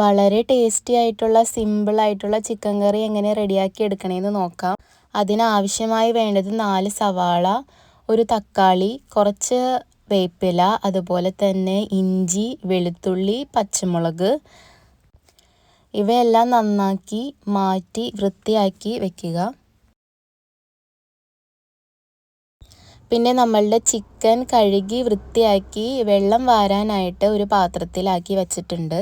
വളരെ ടേസ്റ്റി ആയിട്ടുള്ള സിമ്പിൾ ആയിട്ടുള്ള ചിക്കൻ കറി എങ്ങനെ റെഡിയാക്കി എടുക്കണമെന്ന് നോക്കാം. അതിനാവശ്യമായി വേണ്ടത് 4 സവാള, ഒരു തക്കാളി, കുറച്ച് വേപ്പില, അതുപോലെ തന്നെ ഇഞ്ചി, വെളുത്തുള്ളി, പച്ചമുളക് ഇവയെല്ലാം നന്നാക്കി മാറ്റി വൃത്തിയാക്കി വെക്കുക. പിന്നെ നമ്മളുടെ ചിക്കൻ കഴുകി വൃത്തിയാക്കി വെള്ളം വാരാനായിട്ട് ഒരു പാത്രത്തിലാക്കി വെച്ചിട്ടുണ്ട്.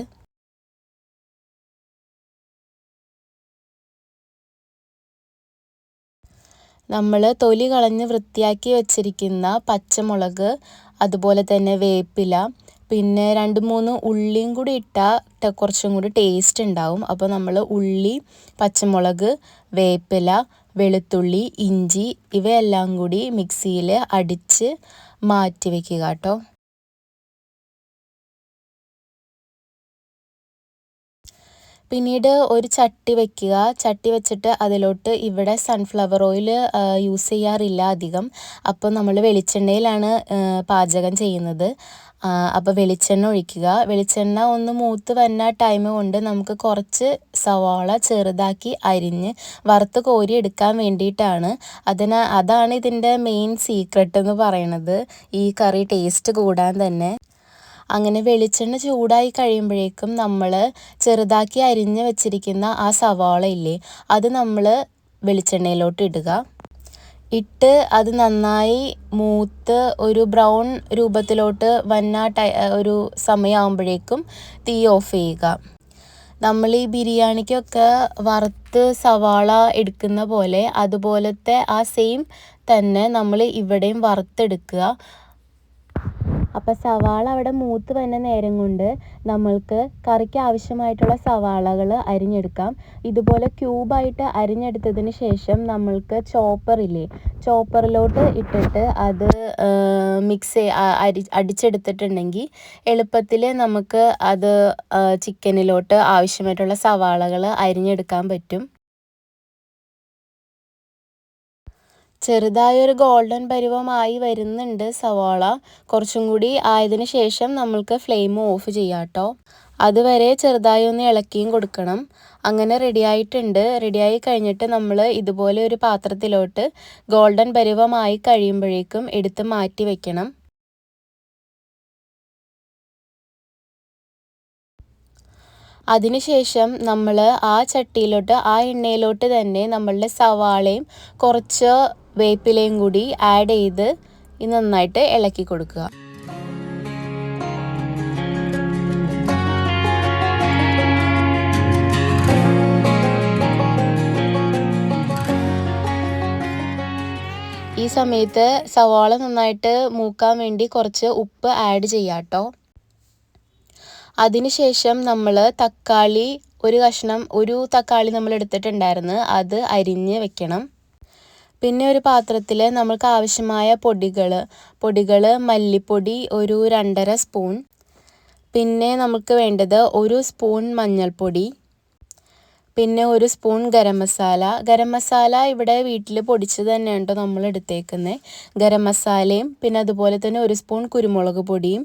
നമ്മൾ തൊലി കളഞ്ഞ് വൃത്തിയാക്കി വെച്ചിരിക്കുന്ന പച്ചമുളക്, അതുപോലെ തന്നെ വേപ്പില, പിന്നെ 2-3 ഉള്ളിയും കൂടി ഇട്ടാൽ കുറച്ചും കൂടി ടേസ്റ്റ് ഉണ്ടാവും. അപ്പോൾ നമ്മൾ ഉള്ളി, പച്ചമുളക്, വേപ്പില, വെളുത്തുള്ളി, ഇഞ്ചി ഇവയെല്ലാം കൂടി മിക്സിയിൽ അടിച്ച് മാറ്റി വയ്ക്കുക കേട്ടോ. പിന്നീട് ഒരു ചട്ടി വയ്ക്കുക. ചട്ടി വെച്ചിട്ട് അതിലോട്ട് ഇവിടെ സൺഫ്ലവർ ഓയിൽ യൂസ് ചെയ്യാറില്ല അധികം. അപ്പോൾ നമ്മൾ വെളിച്ചെണ്ണയിലാണ് പാചകം ചെയ്യുന്നത്. അപ്പോൾ വെളിച്ചെണ്ണ ഒഴിക്കുക. വെളിച്ചെണ്ണ ഒന്ന് മൂത്ത് വന്ന ടൈം കൊണ്ട് നമുക്ക് കുറച്ച് സവാള ചെറുതാക്കി അരിഞ്ഞ് വറുത്ത് കോരി എടുക്കാൻ വേണ്ടിയിട്ടാണ്. അതാണ് ഇതിൻ്റെ മെയിൻ സീക്രട്ട് എന്ന് പറയുന്നത്, ഈ കറി ടേസ്റ്റ് കൂടാൻ തന്നെ. അങ്ങനെ വെളിച്ചെണ്ണ ചൂടായി കഴിയുമ്പോഴേക്കും നമ്മൾ ചെറുതാക്കി അരിഞ്ഞ് വെച്ചിരിക്കുന്ന ആ സവാള ഇല്ലേ, അത് നമ്മൾ വെളിച്ചെണ്ണയിലോട്ട് ഇടുക. ഇട്ട് അത് നന്നായി മൂത്ത് ഒരു ബ്രൗൺ രൂപത്തിലോട്ട് വന്ന ഒരു സമയമാകുമ്പോഴേക്കും തീ ഓഫ് ചെയ്യുക. നമ്മൾ ഈ ബിരിയാണിക്കൊക്കെ വറുത്ത് സവാള എടുക്കുന്ന പോലെ അതുപോലത്തെ ആ സെയിം തന്നെ നമ്മൾ ഇവിടെയും വറുത്തെടുക്കുക. അപ്പോൾ സവാള അവിടെ മൂത്ത് വന്ന നേരം കൊണ്ട് നമ്മൾക്ക് കറിക്ക് ആവശ്യമായിട്ടുള്ള സവാളകൾ അരിഞ്ഞെടുക്കാം. ഇതുപോലെ ക്യൂബായിട്ട് അരിഞ്ഞെടുത്തതിന് ശേഷം നമ്മൾക്ക് ചോപ്പറിലോട്ട് ഇട്ടിട്ട് അത് അടിച്ചെടുത്തിട്ടുണ്ടെങ്കിൽ എളുപ്പത്തിൽ നമുക്ക് അത് ചിക്കനിലോട്ട് ആവശ്യമായിട്ടുള്ള സവാളകൾ അരിഞ്ഞെടുക്കാൻ പറ്റും. ചെറുതായൊരു ഗോൾഡൻ പരുവമായി വരുന്നുണ്ട് സവാള. കുറച്ചും കൂടി ആയതിനു ശേഷം നമ്മൾക്ക് ഫ്ലെയിം ഓഫ് ചെയ്യാം കേട്ടോ. അതുവരെ ചെറുതായി ഒന്ന് ഇളക്കിയും കൊടുക്കണം. അങ്ങനെ റെഡിയായിട്ടുണ്ട്. റെഡിയായി കഴിഞ്ഞിട്ട് നമ്മൾ ഇതുപോലെ ഒരു പാത്രത്തിലോട്ട് ഗോൾഡൻ പരുവമായി കഴിയുമ്പോഴേക്കും എടുത്ത് മാറ്റി വെക്കണം. അതിനുശേഷം നമ്മൾ ആ ചട്ടിയിലോട്ട് ആ എണ്ണയിലോട്ട് തന്നെ നമ്മളുടെ സവാളയും കുറച്ച് വേപ്പിലയും കൂടി ആഡ് ചെയ്ത് നന്നായിട്ട് ഇളക്കി കൊടുക്കുക. ഈ സമയത്ത് സവാള നന്നായിട്ട് മൂക്കാൻ വേണ്ടി കുറച്ച് ഉപ്പ് ആഡ് ചെയ്യാം കേട്ടോ. അതിനുശേഷം നമ്മൾ തക്കാളി ഒരു തക്കാളി നമ്മൾ എടുത്തിട്ടുണ്ടായിരുന്നു, അത് അരിഞ്ഞ് വെക്കണം. പിന്നെ ഒരു പാത്രത്തിൽ നമ്മൾക്ക് ആവശ്യമായ പൊടികൾ മല്ലിപ്പൊടി ഒരു 2.5 സ്പൂൺ, പിന്നെ നമുക്ക് വേണ്ടത് 1 സ്പൂൺ മഞ്ഞൾപ്പൊടി, പിന്നെ 1 സ്പൂൺ ഗരം മസാല ഇവിടെ വീട്ടിൽ പൊടിച്ചത് തന്നെയാണ് കേട്ടോ നമ്മൾ എടുത്തേക്കുന്നത്. ഗരം മസാലയും പിന്നെ അതുപോലെ തന്നെ 1 സ്പൂൺ കുരുമുളക് പൊടിയും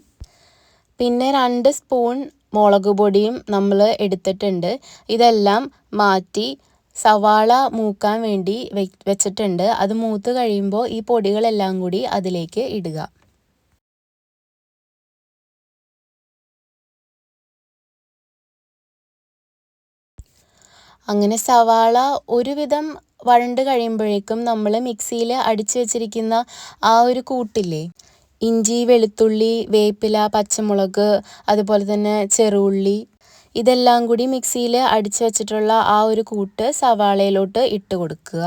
പിന്നെ 2 സ്പൂൺ മുളക് പൊടിയും നമ്മൾ എടുത്തിട്ടുണ്ട്. ഇതെല്ലാം മാറ്റി സവാള മൂക്കാൻ വേണ്ടി വെച്ചിട്ടുണ്ട്. അത് മൂത്ത് കഴിയുമ്പോൾ ഈ പൊടികളെല്ലാം കൂടി അതിലേക്ക് ഇടുക. അങ്ങനെ സവാള ഒരുവിധം വഴണ്ട് കഴിയുമ്പോഴേക്കും നമ്മൾ മിക്സിയിൽ അടിച്ചു വെച്ചിരിക്കുന്ന ആ ഒരു കൂട്ടില്ലേ, ഇഞ്ചി, വെളുത്തുള്ളി, വേപ്പില, പച്ചമുളക്, അതുപോലെ തന്നെ ചെറുള്ളി, ഇതെല്ലാം കൂടി മിക്സിയിൽ അടിച്ചു വെച്ചിട്ടുള്ള ആ ഒരു കൂട്ട് സവാളയിലോട്ട് ഇട്ട് കൊടുക്കുക.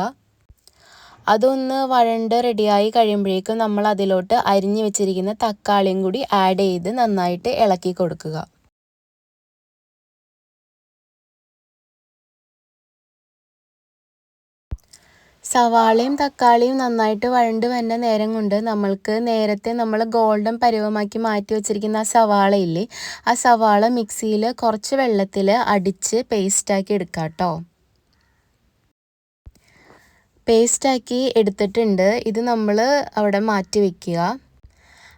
അതൊന്ന് വഴണ്ട് റെഡിയായി കഴിയുമ്പോഴേക്കും നമ്മൾ അതിലോട്ട് അരിഞ്ഞു വെച്ചിരിക്കുന്ന തക്കാളിയും കൂടി ആഡ് ചെയ്ത് നന്നായിട്ട് ഇളക്കി കൊടുക്കുക. സവാളയും തക്കാളിയും നന്നായിട്ട് വഴണ്ട് വന്ന നേരം കൊണ്ട് നമ്മൾക്ക് നേരത്തെ നമ്മൾ ഗോൾഡൻ പരുവമാക്കി മാറ്റി വെച്ചിരിക്കുന്ന ആ സവാള ഇല്ലേ, ആ സവാള മിക്സിയിൽ കുറച്ച് വെള്ളത്തിൽ അടിച്ച് പേസ്റ്റാക്കി എടുക്കാം കേട്ടോ. പേസ്റ്റാക്കി എടുത്തിട്ടുണ്ട്. ഇത് നമ്മൾ അവിടെ മാറ്റി വയ്ക്കുക.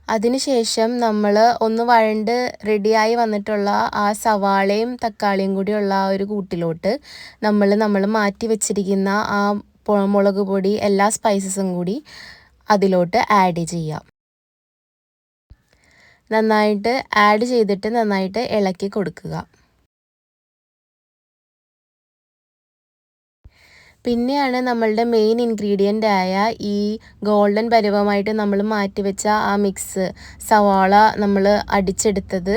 അതിനുശേഷം നമ്മൾ ഒന്ന് വഴണ്ട് റെഡിയായി വന്നിട്ടുള്ള ആ സവാളയും തക്കാളിയും കൂടിയുള്ള ആ ഒരു കൂട്ടിലോട്ട് നമ്മൾ മാറ്റി വെച്ചിരിക്കുന്ന ആ മുളക് പൊടി എല്ലാ സ്പൈസസും കൂടി അതിലോട്ട് ആഡ് ചെയ്യാം. നന്നായിട്ട് ആഡ് ചെയ്തിട്ട് നന്നായിട്ട് ഇളക്കി കൊടുക്കുക. പിന്നെയാണ് നമ്മളുടെ മെയിൻ ഇൻഗ്രീഡിയൻ്റ് ആയ ഈ ഗോൾഡൻ പരുവമായിട്ട് നമ്മൾ മാറ്റിവെച്ച ആ മിക്സ് സവാള നമ്മൾ അടിച്ചെടുത്തത്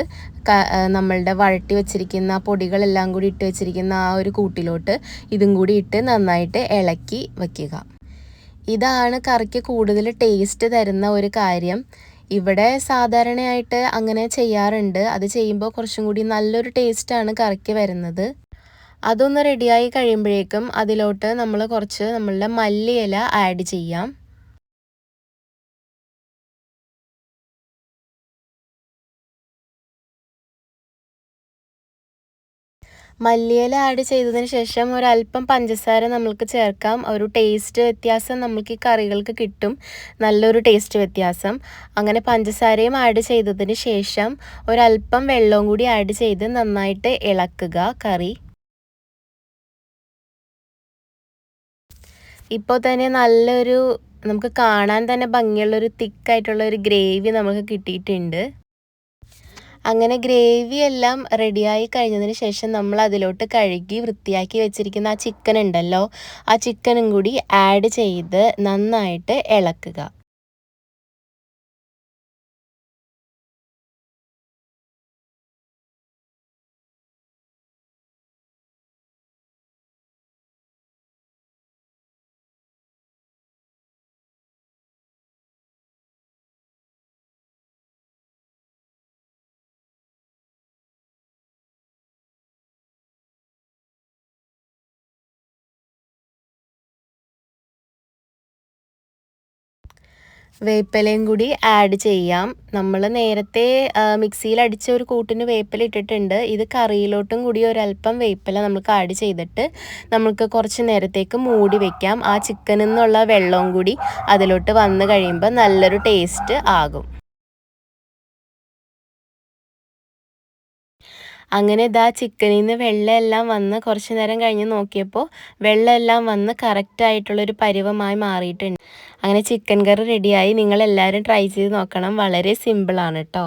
നമ്മളുടെ വഴട്ടി വെച്ചിരിക്കുന്ന പൊടികളെല്ലാം കൂടി ഇട്ട് വെച്ചിരിക്കുന്ന ആ ഒരു കൂട്ടിലോട്ട് ഇതും കൂടി ഇട്ട് നന്നായിട്ട് ഇളക്കി വയ്ക്കുക. ഇതാണ് കറിക്ക് കൂടുതൽ ടേസ്റ്റ് തരുന്ന ഒരു കാര്യം. ഇവിടെ സാധാരണയായിട്ട് അങ്ങനെ ചെയ്യാറുണ്ട്. അത് ചെയ്യുമ്പോൾ കുറച്ചും കൂടി നല്ലൊരു ടേസ്റ്റാണ് കറിക്ക് വരുന്നത്. അതൊന്ന് റെഡിയായി കഴിയുമ്പോഴേക്കും അതിലോട്ട് നമ്മൾ കുറച്ച് നമ്മളുടെ മല്ലിയില ആഡ് ചെയ്യാം. മല്ലിയില ആഡ് ചെയ്തതിന് ശേഷം ഒരല്പം പഞ്ചസാര നമ്മൾക്ക് ചേർക്കാം. ഒരു ടേസ്റ്റ് വ്യത്യാസം നമുക്ക് ഈ കറികൾക്ക് കിട്ടും, നല്ലൊരു ടേസ്റ്റ് വ്യത്യാസം. അങ്ങനെ പഞ്ചസാരയും ആഡ് ചെയ്തതിന് ശേഷം ഒരല്പം വെള്ളവും കൂടി ആഡ് ചെയ്ത് നന്നായിട്ട് ഇളക്കുക കറി. ഇപ്പോൾ തന്നെ നല്ലൊരു നമുക്ക് കാണാൻ തന്നെ ഭംഗിയുള്ളൊരു തിക്കായിട്ടുള്ള ഒരു ഗ്രേവി നമുക്ക് കിട്ടിയിട്ടുണ്ട്. അങ്ങനെ ഗ്രേവി എല്ലാം റെഡിയായി കഴിഞ്ഞതിന് ശേഷം നമ്മൾ അതിലോട്ട് കഴുകി വൃത്തിയാക്കി വെച്ചിരിക്കുന്ന ആ ചിക്കൻ ഉണ്ടല്ലോ, ആ ചിക്കനും കൂടി ആഡ് ചെയ്ത് നന്നായിട്ട് ഇളക്കുക. വേപ്പിലയും കൂടി ആഡ് ചെയ്യാം. നമ്മൾ നേരത്തെ മിക്സിയിൽ അടിച്ച ഒരു കൂട്ടിന് വേപ്പില ഇട്ടിട്ടുണ്ട്. ഇത് കറിയിലോട്ടും കൂടി ഒരല്പം വേപ്പില നമുക്ക് ആഡ് ചെയ്തിട്ട് നമുക്ക് കുറച്ച് നേരത്തേക്ക് മൂടി വയ്ക്കാം. ആ ചിക്കനിൽ നിന്നുള്ള വെള്ളവും കൂടി അതിലോട്ട് വന്ന് കഴിയുമ്പോൾ നല്ലൊരു ടേസ്റ്റ് ആകും. അങ്ങനെ ഇതാ ചിക്കനിൽ നിന്ന് വെള്ളമെല്ലാം വന്ന് കുറച്ച് നേരം കഴിഞ്ഞ് നോക്കിയപ്പോൾ വെള്ളമെല്ലാം വന്ന് കറക്റ്റായിട്ടുള്ളൊരു പരുവമായി മാറിയിട്ടുണ്ട്. അങ്ങനെ ചിക്കൻ കറി റെഡിയായി. നിങ്ങളെല്ലാവരും ട്രൈ ചെയ്ത് നോക്കണം. വളരെ സിമ്പിളാണ് കേട്ടോ.